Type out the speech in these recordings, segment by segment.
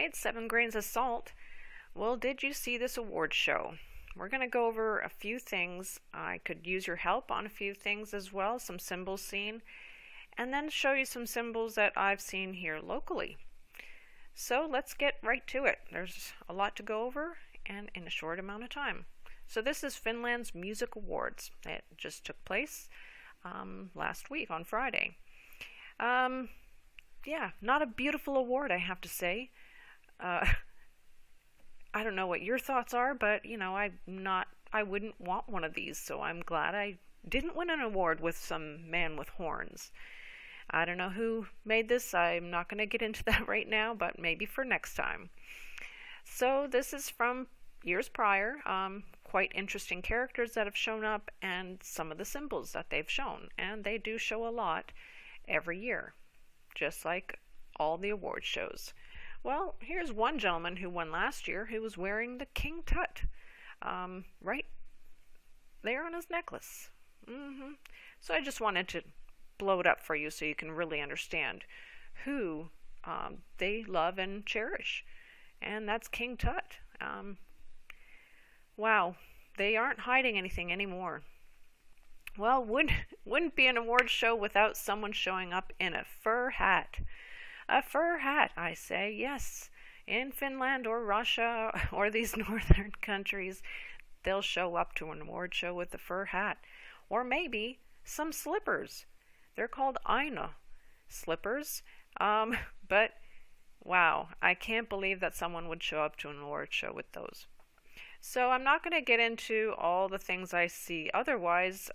Hey, it's 7 Grains of Salt. Well, did you see this award show? We're going to go over a few things. I could use your help on a few things as well, some symbols seen, and then show you some symbols that I've seen here locally. So let's get right to it. There's a lot to go over and in a short amount of time. So this is Finland's Music Awards. It just took place last week on Friday. Yeah, not a beautiful award, I have to say. I don't know what your thoughts are, but I wouldn't want one of these, so I'm glad I didn't win an award with some man with horns. I don't know who made this. I'm not going to get into that right now, but maybe for next time. So this is from years prior. Quite interesting characters that have shown up and some of the symbols that they've shown. And they do show a lot every year, just like all the award shows. Well, here's one gentleman who won last year who was wearing the King Tut right there on his necklace. So I just wanted to blow it up for you so you can really understand who they love and cherish. And that's King Tut. Wow, they aren't hiding anything anymore. Well, wouldn't be an award show without someone showing up in a fur hat. A fur hat, I say, yes. In Finland or Russia or these northern countries, they'll show up to an award show with a fur hat. Or maybe some slippers. They're called Aina slippers. But wow, I can't believe that someone would show up to an award show with those. So I'm not going to get into all the things I see. Otherwise,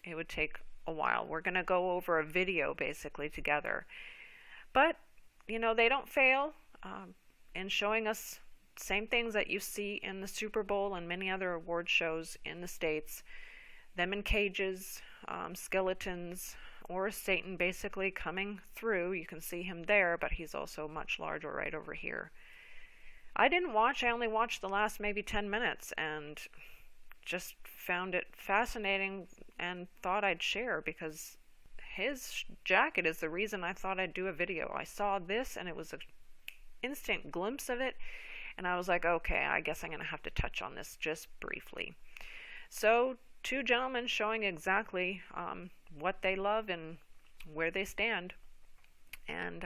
it would take a while. We're going to go over a video basically together. But, they don't fail in showing us same things that you see in the Super Bowl and many other award shows in the States. Them in cages, skeletons, or Satan basically coming through. You can see him there, but he's also much larger right over here. I only watched the last maybe 10 minutes and just found it fascinating and thought I'd share because his jacket is the reason I thought I'd do a video. I saw this and it was an instant glimpse of it and I was like, okay, I guess I'm going to have to touch on this just briefly. So, two gentlemen showing exactly what they love and where they stand and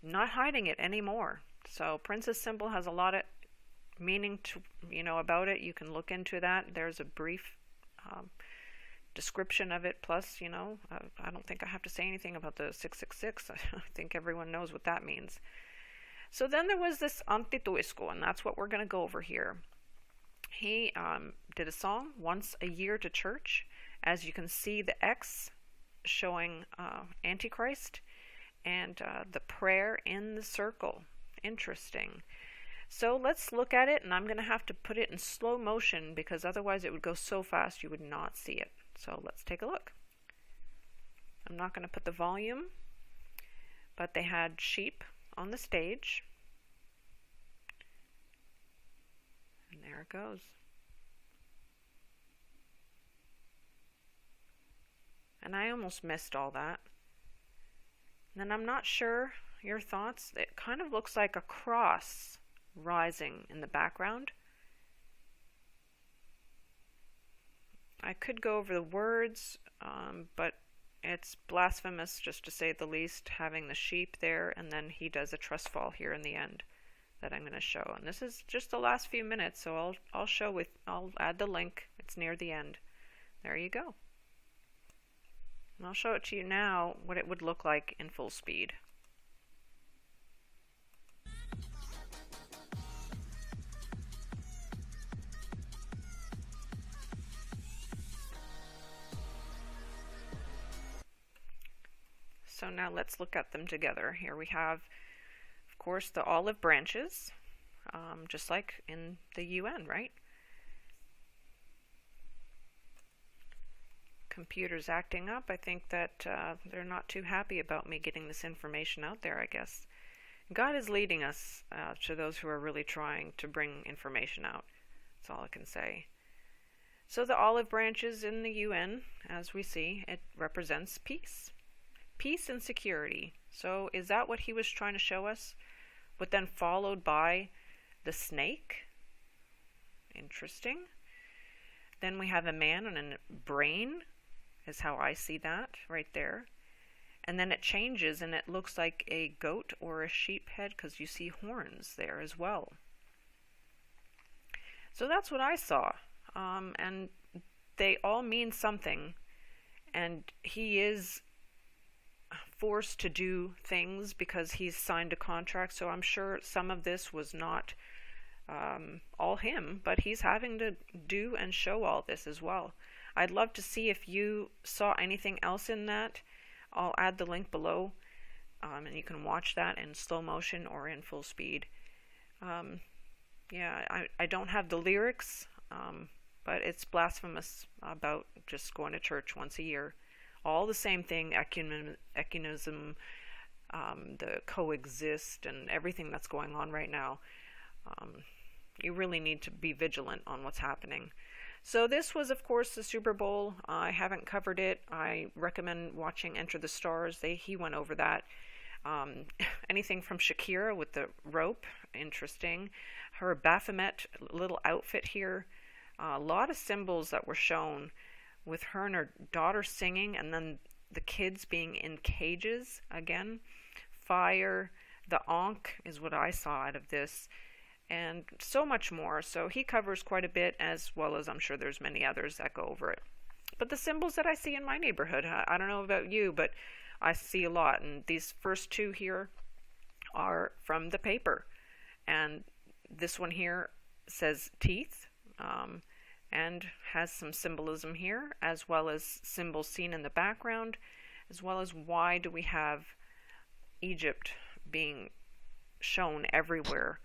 not hiding it anymore. So Princess symbol has a lot of meaning to about it. You can look into that. There's a brief description of it. Plus, I don't think I have to say anything about the 666. I think everyone knows what that means. So then there was this Antti Tuisku, and that's what we're going to go over here. He did a song, Once a Year to Church. As you can see, the X showing Antichrist and the prayer in the circle. Interesting. So let's look at it, and I'm going to have to put it in slow motion because otherwise it would go so fast you would not see it. So let's take a look. I'm not going to put the volume, but they had sheep on the stage. And there it goes. And I almost missed all that. And then I'm not sure your thoughts. It kind of looks like a cross rising in the background. I could go over the words, but it's blasphemous, just to say the least, having the sheep there, and then he does a trust fall here in the end that I'm going to show. And this is just the last few minutes, so I'll add the link. It's near the end. There you go. And I'll show it to you now what it would look like in full speed. So now let's look at them together. Here we have, of course, the olive branches, just like in the UN, right? Computer's acting up. I think that they're not too happy about me getting this information out there, I guess. God is leading us to those who are really trying to bring information out. That's all I can say. So the olive branches in the UN, as we see, it represents peace. Peace and security. So is that what he was trying to show us? but then followed by the snake. Interesting. Then we have a man and a brain, is how I see that right there. And then it changes and it looks like a goat or a sheep head because you see horns there as well. So that's what I saw. And they all mean something. And he is forced to do things because he's signed a contract. So I'm sure some of this was not all him, but he's having to do and show all this as well. I'd love to see if you saw anything else in that. I'll add the link below, and you can watch that in slow motion or in full speed. Yeah, I don't have the lyrics, but it's blasphemous about just going to church once a year. All the same thing, ecumenism, the coexist, and everything that's going on right now. You really need to be vigilant on what's happening. So this was, of course, the Super Bowl. I haven't covered it. I recommend watching Enter the Stars. He went over that. Anything from Shakira with the rope, interesting. Her Baphomet little outfit here. A lot of symbols that were shown with her and her daughter singing, and then the kids being in cages again. Fire, the Ankh is what I saw out of this. And so much more. So he covers quite a bit, as well as I'm sure there's many others that go over it. But the symbols that I see in my neighborhood, I don't know about you, but I see a lot. And these first two here are from the paper. And this one here says teeth, and has some symbolism here, as well as symbols seen in the background, as well as why do we have Egypt being shown everywhere.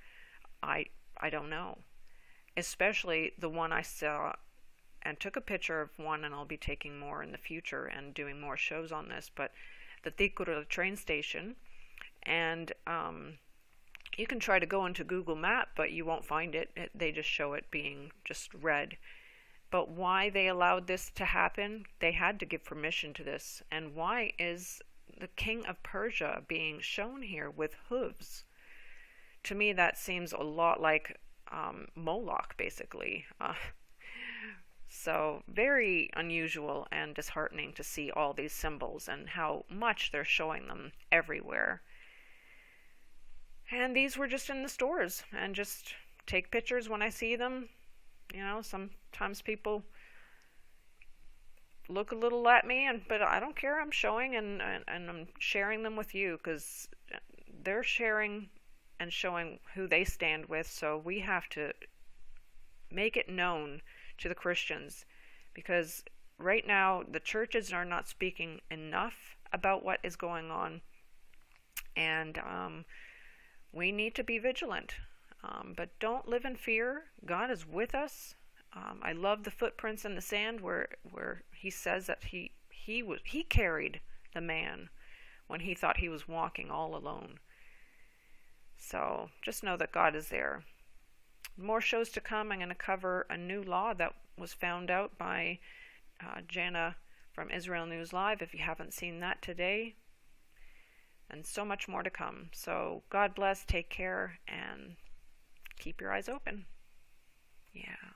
I don't know. Especially the one I saw and took a picture of one, and I'll be taking more in the future and doing more shows on this, but the Tikuru train station. And you can try to go into Google Map, but you won't find it. They just show it being just red. But why they allowed this to happen, they had to give permission to this. And why is the king of Persia being shown here with hooves? To me, that seems a lot like Moloch, basically. So very unusual and disheartening to see all these symbols and how much they're showing them everywhere. And these were just in the stores, and just take pictures when I see them. You know, sometimes people look a little at me, but I don't care. I'm showing and I'm sharing them with you because they're sharing and showing who they stand with. So we have to make it known to the Christians, because right now the churches are not speaking enough about what is going on, and we need to be vigilant. But don't live in fear. God is with us. I love the footprints in the sand where he says that he carried the man when he thought he was walking all alone. So just know that God is there. More shows to come. I'm going to cover a new law that was found out by Jana from Israel News Live, if you haven't seen that today. And so much more to come. So God bless, take care, and keep your eyes open. Yeah.